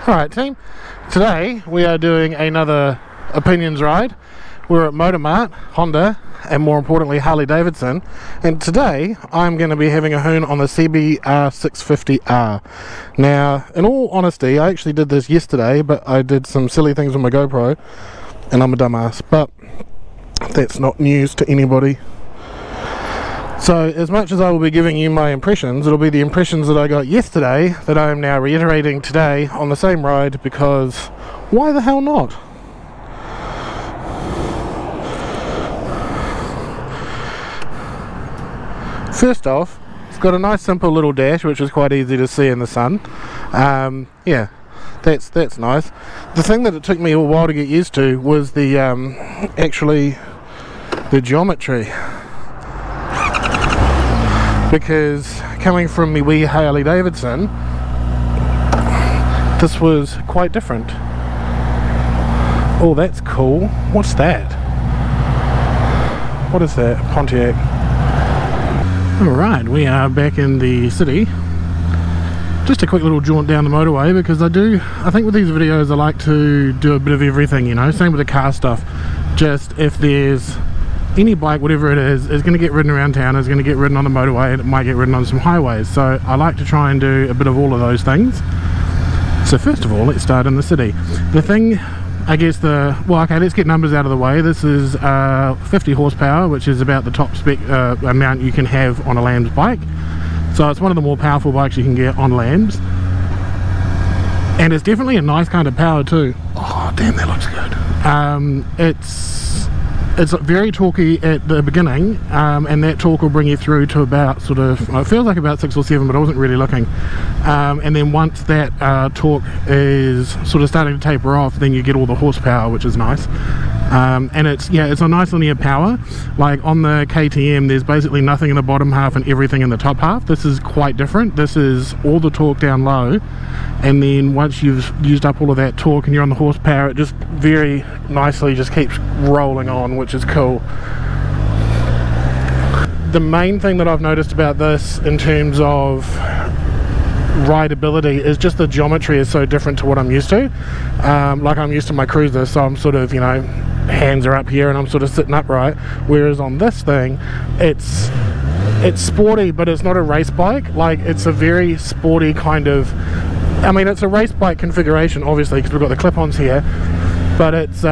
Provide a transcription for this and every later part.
Alright team, today we are doing another opinions ride. We're at MotoMart, Honda, and more importantly Harley Davidson, and today I'm going to be having a hoon on the CBR650R. Now, in all honesty, I actually did this yesterday, but I did some silly things with my GoPro, and I'm a dumbass, but that's not news to anybody. So, as much as I will be giving you my impressions, it'll be the impressions that I got yesterday that I am now reiterating today on the same ride, because why the hell not? First off, it's got a nice simple little dash which is quite easy to see in the sun. Yeah, that's nice. The thing that it took me a while to get used to was the actually the geometry. Because coming from me wee Harley Davidson, this was quite different. Oh, that's cool. What's that? What is that? Pontiac. Alright, we are back in the city. Just a quick little jaunt down the motorway, because I think with these videos I like to do a bit of everything, you know, same with the car stuff. Just if there's any bike, whatever it is going to get ridden around town, is going to get ridden on the motorway, and it might get ridden on some highways. So I like to try and do a bit of all of those things. So first of all, let's start in the city. The thing, I guess okay, let's get numbers out of the way. This is 50 horsepower, which is about the top spec amount you can have on a Lamb's bike. So it's one of the more powerful bikes you can get on Lambs. And it's definitely a nice kind of power too. Oh, damn, that looks good. It's very torquey at the beginning, and that torque will bring you through to about it feels like about 6 or 7, but I wasn't really looking. And then once that torque is sort of starting to taper off, then you get all the horsepower, which is nice. And it's a nice linear power. Like on the KTM, there's basically nothing in the bottom half and everything in the top half. This is quite different. This is all the torque down low, and then once you've used up all of that torque and you're on the horsepower, it just very nicely just keeps rolling on, which is cool. The main thing that I've noticed about this in terms of rideability is just the geometry is so different to what I'm used to. Like, I'm used to my cruiser, so I'm sort of, you know, hands are up here and I'm sort of sitting upright, whereas on this thing it's sporty, but it's not a race bike. Like, it's a very sporty kind of, I mean, it's a race bike configuration obviously because we've got the clip-ons here, but it's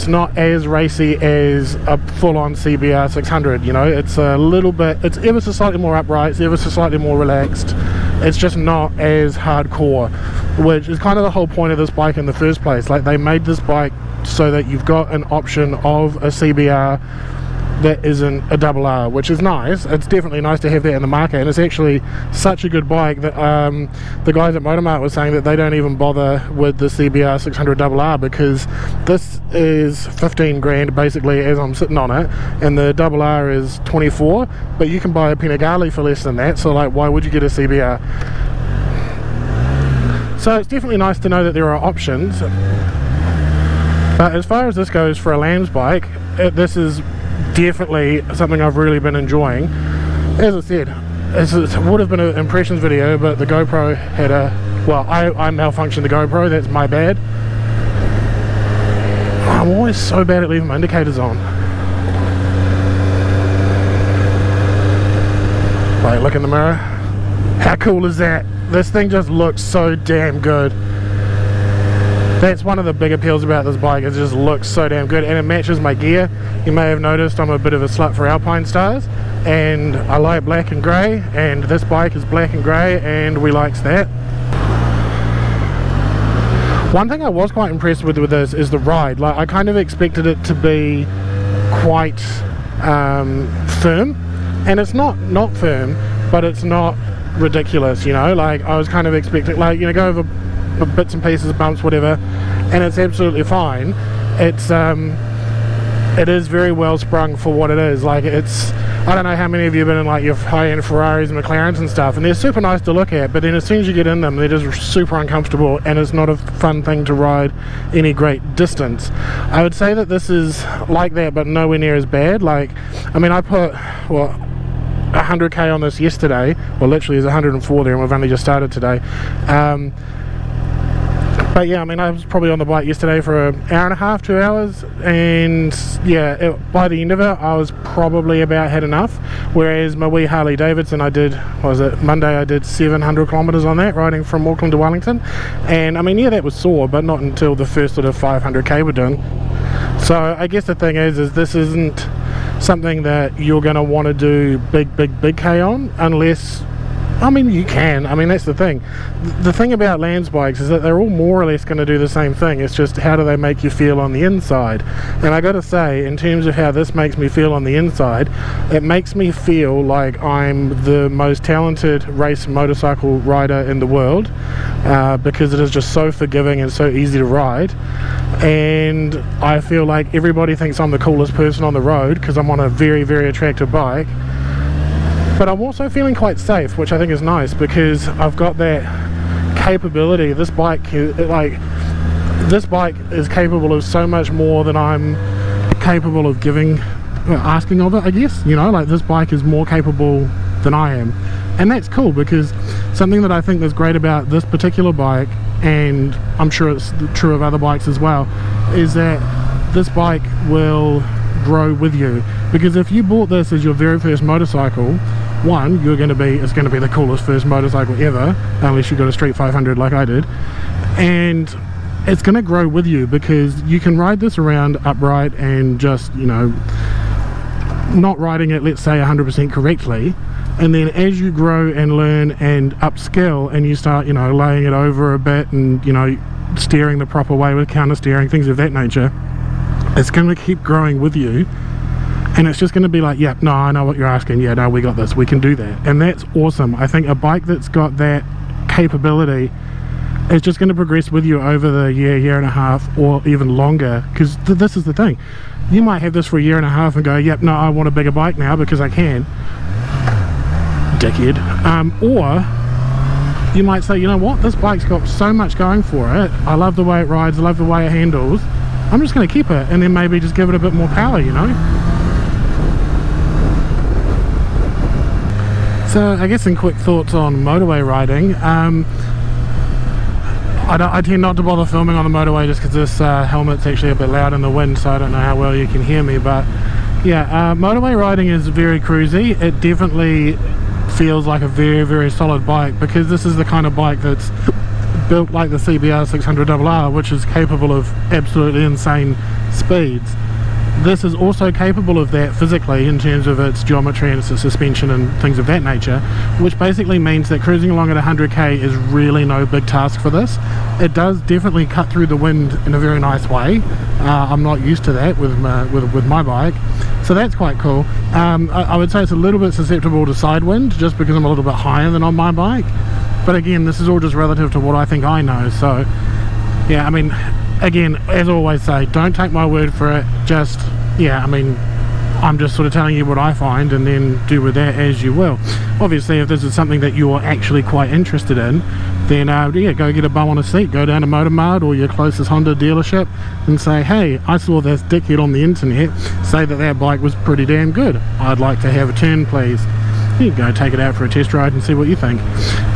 not as racy as a full-on CBR600, you know. It's a little bit, it's ever so slightly more upright, it's ever so slightly more relaxed. It's just not as hardcore, which is kind of the whole point of this bike in the first place. Like, they made this bike so that you've got an option of a CBR that isn't a double R, which is nice. It's definitely nice to have that in the market, and it's actually such a good bike that the guys at MotoMart were saying that they don't even bother with the CBR600RR, because this is 15 grand basically as I'm sitting on it, and the double R is 24, but you can buy a Panigale for less than that, so like, why would you get a CBR? So it's definitely nice to know that there are options. But as far as this goes for a Lamb's bike, this is definitely something I've really been enjoying. As I said, it would have been an impressions video, but the GoPro had I malfunctioned the GoPro, that's my bad. I'm always so bad at leaving my indicators on. Wait, look in the mirror. How cool is that? This thing just looks so damn good. That's one of the big appeals about this bike, it just looks so damn good, and it matches my gear. You may have noticed I'm a bit of a slut for Alpine stars, and I like black and grey, and this bike is black and grey, and we likes that. One thing I was quite impressed with this is the ride. Like, I kind of expected it to be quite firm, and it's not firm, but it's not ridiculous, you know. Like, I was kind of expecting, like, you know, go over bits and pieces, bumps, whatever, and it's absolutely fine. It is very well sprung for what it is. Like, I don't know how many of you have been in like your high-end Ferraris and McLarens and stuff, and they're super nice to look at, but then as soon as you get in them, they're just super uncomfortable, and it's not a fun thing to ride any great distance. I would say that this is like that, but nowhere near as bad. Like, I mean, I put 100k on this yesterday, well, literally there's 104 there, and we've only just started today. But yeah, I mean, I was probably on the bike yesterday for an hour and a half, 2 hours, and yeah, by the end of it, I was probably about had enough. Whereas my wee Harley Davidson, I did, what was it, Monday I did 700 kilometres on that, riding from Auckland to Wellington, and I mean, yeah, that was sore, but not until the first sort of 500k were done. So I guess the thing is this isn't something that you're going to want to do big K on, unless, I mean, you can. I mean, that's the thing. The thing about lands bikes is that they're all more or less going to do the same thing. It's just how do they make you feel on the inside. And I got to say, in terms of how this makes me feel on the inside, it makes me feel like I'm the most talented race motorcycle rider in the world, because it is just so forgiving and so easy to ride. And I feel like everybody thinks I'm the coolest person on the road because I'm on a very attractive bike. But I'm also feeling quite safe, which I think is nice, because I've got that capability. This bike is capable of so much more than I'm capable of asking of it, I guess. You know, like, this bike is more capable than I am, and that's cool, because something that I think is great about this particular bike, and I'm sure it's true of other bikes as well, is that this bike will grow with you. Because if you bought this as your very first motorcycle, one, it's going to be the coolest first motorcycle ever, unless you got a Street 500 like I did, and it's going to grow with you, because you can ride this around upright and just, you know, not riding it, let's say, 100% correctly, and then as you grow and learn and upskill, and you start, you know, laying it over a bit and, you know, steering the proper way with counter steering, things of that nature, it's going to keep growing with you. And it's just going to be like, yeah, no, I know what you're asking, yeah, no, we got this, we can do that. And that's awesome. I think a bike that's got that capability is just going to progress with you over the year and a half, or even longer. Because this is the thing, you might have this for a year and a half and go, yep, no, I want a bigger bike now because I can, dickhead. Or you might say, you know what, this bike's got so much going for it, I love the way it rides, I love the way it handles, I'm just going to keep it, and then maybe just give it a bit more power, you know. So I guess some quick thoughts on motorway riding. I tend not to bother filming on the motorway just because this helmet's actually a bit loud in the wind, so I don't know how well you can hear me. But yeah, motorway riding is very cruisy. It definitely feels like a very solid bike, because this is the kind of bike that's built like the CBR650R, which is capable of absolutely insane speeds. This is also capable of that physically, in terms of its geometry and its suspension and things of that nature, which basically means that cruising along at 100k is really no big task for this. It does definitely cut through the wind in a very nice way. I'm not used to that with my bike, so that's quite cool. I would say it's a little bit susceptible to side wind, just because I'm a little bit higher than on my bike, but again, this is all just relative to what I think I know. So yeah, I mean, again, as I always say, don't take my word for it. Just, yeah, I mean, I'm just sort of telling you what I find, and then do with that as you will. Obviously, if this is something that you're actually quite interested in, then yeah, go get a bum on a seat, go down to MotoMart or your closest Honda dealership and say, hey, I saw this dickhead on the internet say that bike was pretty damn good, I'd like to have a turn, please. You can go take it out for a test ride and see what you think.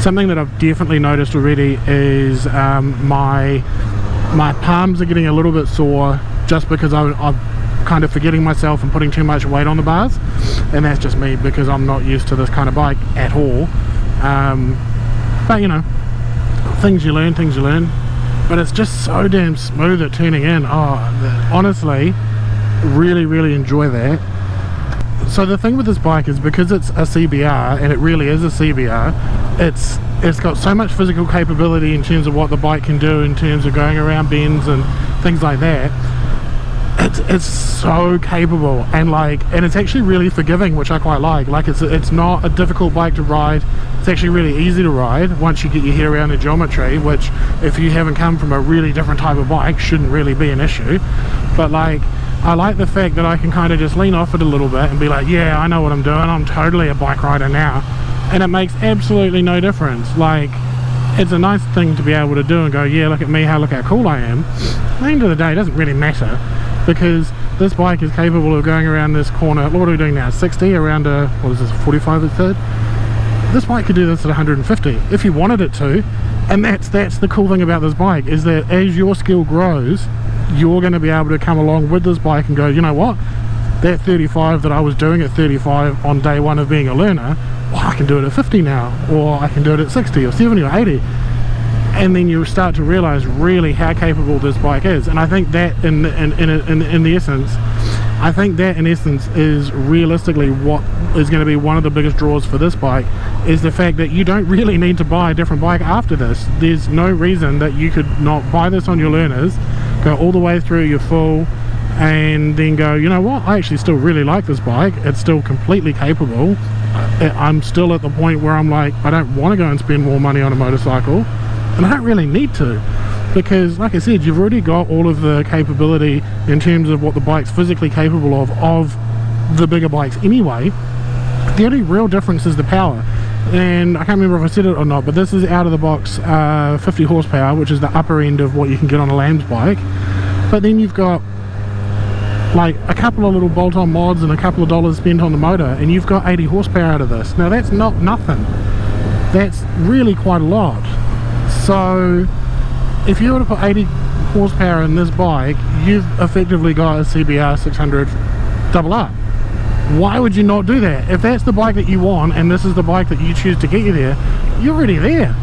Something that I've definitely noticed already is my palms are getting a little bit sore, just because I'm kind of forgetting myself and putting too much weight on the bars, and that's just me, because I'm not used to this kind of bike at all. But you know, things you learn, but it's just so damn smooth at turning in. Honestly, really enjoy that. So the thing with this bike is, because it's a CBR, and it really is a CBR, it's got so much physical capability in terms of what the bike can do, in terms of going around bends and things like that. It's so capable, and it's actually really forgiving, which I quite like. Like, it's not a difficult bike to ride. It's actually really easy to ride once you get your head around the geometry, which, if you haven't come from a really different type of bike, shouldn't really be an issue. But like, I like the fact that I can kind of just lean off it a little bit and be like, yeah, I know what I'm doing, I'm totally a bike rider now, and it makes absolutely no difference. Like, it's a nice thing to be able to do and go, yeah, look at me, look how cool I am. At the end of the day, it doesn't really matter, because this bike is capable of going around this corner. What are we doing now? 60 around what is this, 45 at third? This bike could do this at 150 if you wanted it to. And that's the cool thing about this bike, is that as your skill grows, you're going to be able to come along with this bike and go, you know what, that 35 that I was doing at 35 on day one of being a learner, well, I can do it at 50 now, or I can do it at 60 or 70 or 80. And then you start to realize really how capable this bike is. And I think that in the essence, I think that in essence is realistically what is going to be one of the biggest draws for this bike, is the fact that you don't really need to buy a different bike after this. There's no reason that you could not buy this on your learners, go all the way through your full, and then go, you know what, I actually still really like this bike, it's still completely capable. I'm still at the point where I'm like, I don't want to go and spend more money on a motorcycle, and I don't really need to, because like I said, you've already got all of the capability in terms of what the bike's physically capable of the bigger bikes anyway. The only real difference is the power, and I can't remember if I said it or not, but this is out of the box 50 horsepower, which is the upper end of what you can get on a Lamb's bike. But then you've got like a couple of little bolt-on mods and a couple of dollars spent on the motor, and you've got 80 horsepower out of this. Now that's not nothing, that's really quite a lot. So if you were to put 80 horsepower in this bike, you've effectively got a CBR650R. Why would you not do that? If that's the bike that you want and this is the bike that you choose to get you there, you're already there.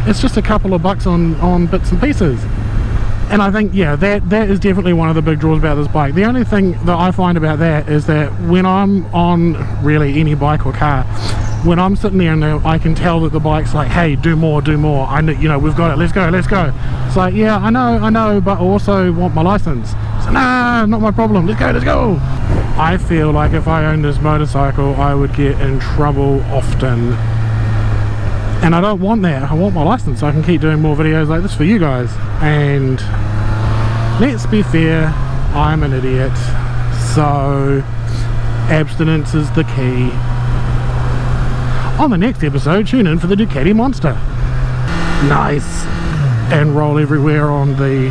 It's just a couple of bucks on bits and pieces. And I think, yeah, that is definitely one of the big draws about this bike. The only thing that I find about that is that when I'm on really any bike or car, when I'm sitting there and I can tell that the bike's like, hey, do more, I know, you know, we've got it, let's go. It's like, yeah, I know, but I also want my license. So nah, not my problem, let's go. I feel like if I owned this motorcycle, I would get in trouble often. And I don't want that. I want my license so I can keep doing more videos like this for you guys. And let's be fair, I'm an idiot. So abstinence is the key. On the next episode, tune in for the Ducati Monster. Nice. And roll everywhere on the...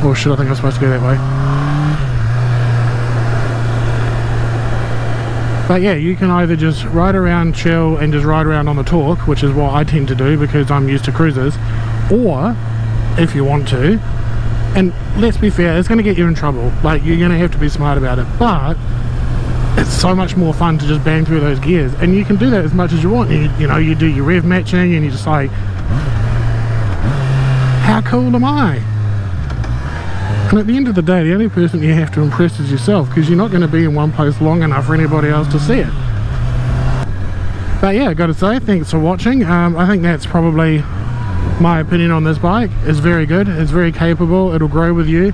Oh shit, I think I'm supposed to go that way. But yeah, you can either just ride around, chill, and just ride around on the torque, which is what I tend to do because I'm used to cruisers. Or, if you want to, and let's be fair, it's going to get you in trouble. Like, you're going to have to be smart about it. But it's so much more fun to just bang through those gears. And you can do that as much as you want. You know, you do your rev matching and you're just like, how cool am I? And at the end of the day, the only person you have to impress is yourself, because you're not going to be in one place long enough for anybody else to see it. But yeah, gotta say, thanks for watching. I think that's probably my opinion on this bike. It's very good, it's very capable, it'll grow with you.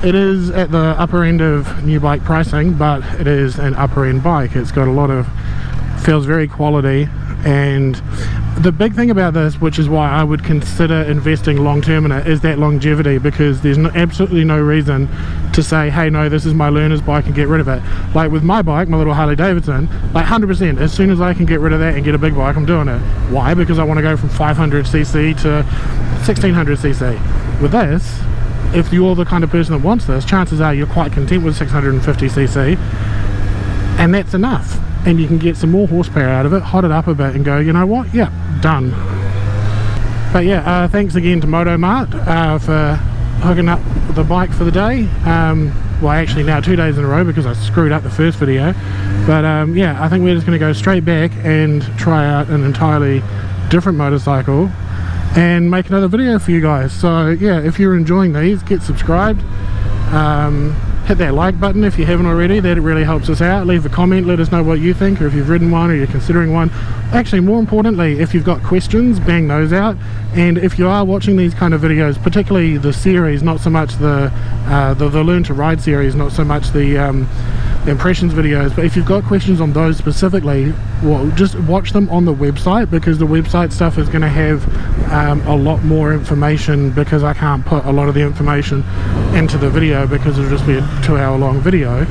It is at the upper end of new bike pricing, but it is an upper end bike. It's got a lot of, feels very quality. And the big thing about this, which is why I would consider investing long term in it, is that longevity, because there's absolutely no reason to say, hey, no, this is my learner's bike and get rid of it. Like with my bike, my little Harley Davidson, like 100%, as soon as I can get rid of that and get a big bike, I'm doing it. Why? Because I want to go from 500cc to 1600cc. With this, if you're the kind of person that wants this, chances are you're quite content with 650cc, and that's enough. And you can get some more horsepower out of it, hot it up a bit and go, you know what, yeah, done. But yeah, thanks again to MotoMart for hooking up the bike for the day. Well, actually now 2 days in a row because I screwed up the first video. But yeah, I think we're just going to go straight back and try out an entirely different motorcycle and make another video for you guys. So yeah, if you're enjoying these, get subscribed. Hit that like button if you haven't already, that really helps us out. Leave a comment, let us know what you think, or if you've ridden one or you're considering one. Actually, more importantly, if you've got questions, bang those out. And if you are watching these kind of videos, particularly the series, not so much the Learn to Ride series, not so much the impressions videos, but if you've got questions on those specifically, well, just watch them on the website, because the website stuff is going to have a lot more information, because I can't put a lot of the information into the video because it'll just be a 2-hour long video.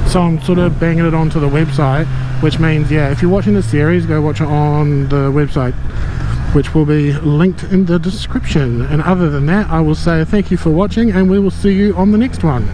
So I'm sort of banging it onto the website, which means, yeah, if you're watching the series, go watch it on the website, which will be linked in the description. And other than that, I will say thank you for watching, and we will see you on the next one.